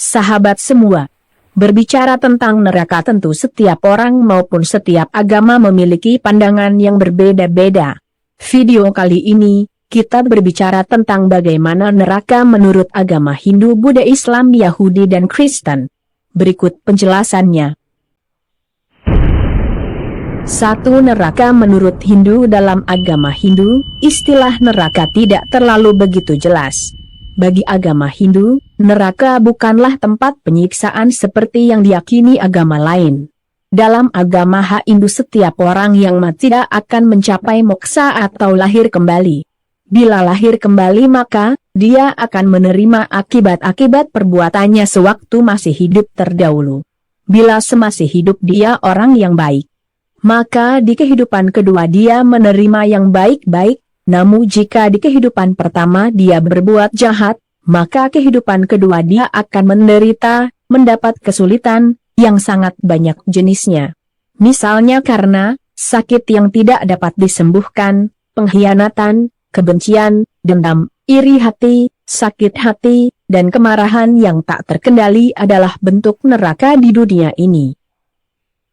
Sahabat semua, berbicara tentang neraka tentu setiap orang maupun setiap agama memiliki pandangan yang berbeda-beda. Video kali ini, kita berbicara tentang bagaimana neraka menurut agama Hindu, Buddha, Islam, Yahudi, dan Kristen. Berikut penjelasannya. 1. Neraka menurut Hindu. Dalam agama Hindu, istilah neraka tidak terlalu begitu jelas. Bagi agama Hindu, neraka bukanlah tempat penyiksaan seperti yang diyakini agama lain. Dalam agama Hindu, setiap orang yang mati tidak akan mencapai moksa atau lahir kembali. Bila lahir kembali, maka dia akan menerima akibat-akibat perbuatannya sewaktu masih hidup terdahulu. Bila semasih hidup dia orang yang baik, maka di kehidupan kedua dia menerima yang baik-baik. Namun jika di kehidupan pertama dia berbuat jahat, maka kehidupan kedua dia akan menderita, mendapat kesulitan yang sangat banyak jenisnya. Misalnya karena sakit yang tidak dapat disembuhkan, pengkhianatan, kebencian, dendam, iri hati, sakit hati, dan kemarahan yang tak terkendali adalah bentuk neraka di dunia ini.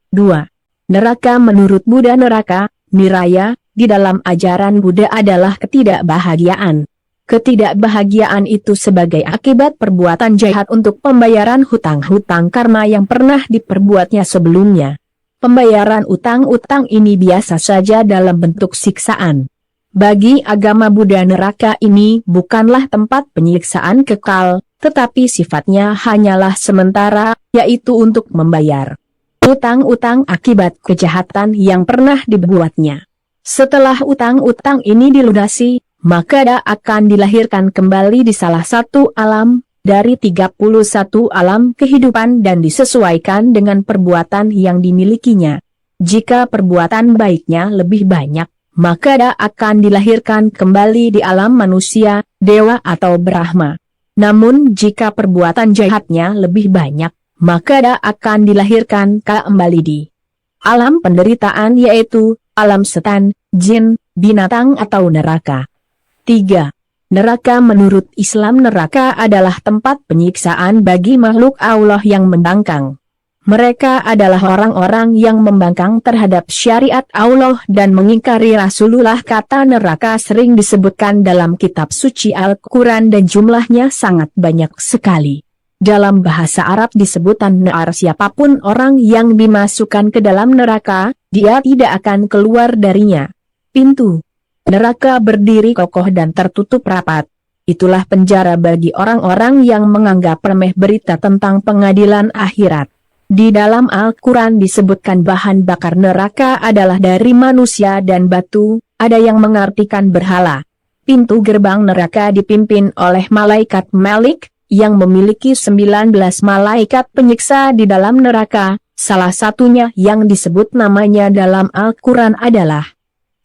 2. Neraka menurut Buddha. Neraka, niraya, di dalam ajaran Buddha adalah ketidakbahagiaan. Ketidakbahagiaan itu sebagai akibat perbuatan jahat untuk pembayaran hutang-hutang karma yang pernah diperbuatnya sebelumnya. Pembayaran utang-utang ini biasa saja dalam bentuk siksaan. Bagi agama Buddha, neraka ini bukanlah tempat penyiksaan kekal, tetapi sifatnya hanyalah sementara, yaitu untuk membayar utang-utang akibat kejahatan yang pernah dibuatnya. Setelah utang-utang ini dilunasi, maka dia akan dilahirkan kembali di salah satu alam dari 31 alam kehidupan dan disesuaikan dengan perbuatan yang dimilikinya. Jika perbuatan baiknya lebih banyak, maka dia akan dilahirkan kembali di alam manusia, dewa atau Brahma. Namun jika perbuatan jahatnya lebih banyak, maka dia akan dilahirkan kembali di alam penderitaan, yaitu alam setan, jin, binatang atau neraka. 3. Neraka menurut Islam. Neraka adalah tempat penyiksaan bagi makhluk Allah yang membangkang. Mereka adalah orang-orang yang membangkang terhadap syariat Allah dan mengingkari Rasulullah. Kata neraka sering disebutkan dalam kitab suci Al-Quran dan jumlahnya sangat banyak sekali. Dalam bahasa Arab disebutan nar. Siapapun orang yang dimasukkan ke dalam neraka, dia tidak akan keluar darinya. Pintu neraka berdiri kokoh dan tertutup rapat. Itulah penjara bagi orang-orang yang menganggap remeh berita tentang pengadilan akhirat. Di dalam Al-Quran disebutkan bahan bakar neraka adalah dari manusia dan batu, ada yang mengartikan berhala. Pintu gerbang neraka dipimpin oleh malaikat Malik, yang memiliki 19 malaikat penyiksa di dalam neraka. Salah satunya yang disebut namanya dalam Al-Quran adalah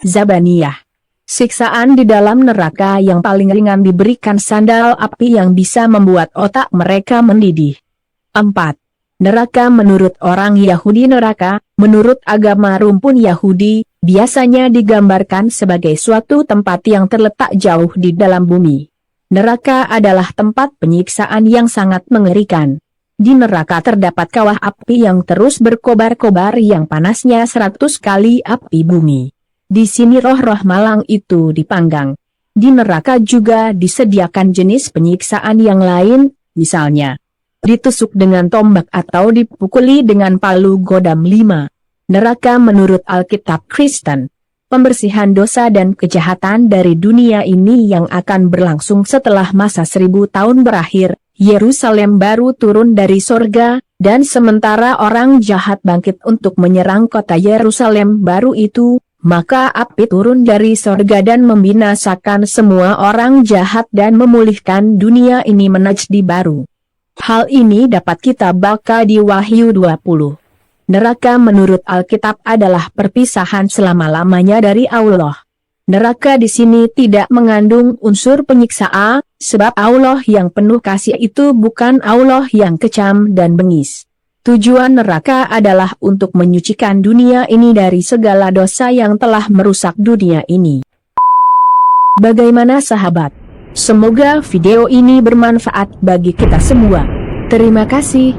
Zabaniyah. Siksaan di dalam neraka yang paling ringan diberikan sandal api yang bisa membuat otak mereka mendidih. 4. Neraka menurut orang Yahudi. Neraka, menurut agama rumpun Yahudi, biasanya digambarkan sebagai suatu tempat yang terletak jauh di dalam bumi. Neraka adalah tempat penyiksaan yang sangat mengerikan. Di neraka terdapat kawah api yang terus berkobar-kobar yang panasnya 100 kali api bumi. Di sini roh-roh malang itu dipanggang. Di neraka juga disediakan jenis penyiksaan yang lain, misalnya ditusuk dengan tombak atau dipukuli dengan palu godam 5. Neraka menurut Alkitab Kristen, pembersihan dosa dan kejahatan dari dunia ini yang akan berlangsung setelah masa 1000 tahun berakhir. Yerusalem baru turun dari sorga, dan sementara orang jahat bangkit untuk menyerang kota Yerusalem baru itu, maka api turun dari sorga dan membinasakan semua orang jahat dan memulihkan dunia ini menjadi baru. Hal ini dapat kita baca di Wahyu 20. Neraka menurut Alkitab adalah perpisahan selama-lamanya dari Allah. Neraka di sini tidak mengandung unsur penyiksaan, sebab Allah yang penuh kasih itu bukan Allah yang kejam dan bengis. Tujuan neraka adalah untuk menyucikan dunia ini dari segala dosa yang telah merusak dunia ini. Bagaimana sahabat? Semoga video ini bermanfaat bagi kita semua. Terima kasih.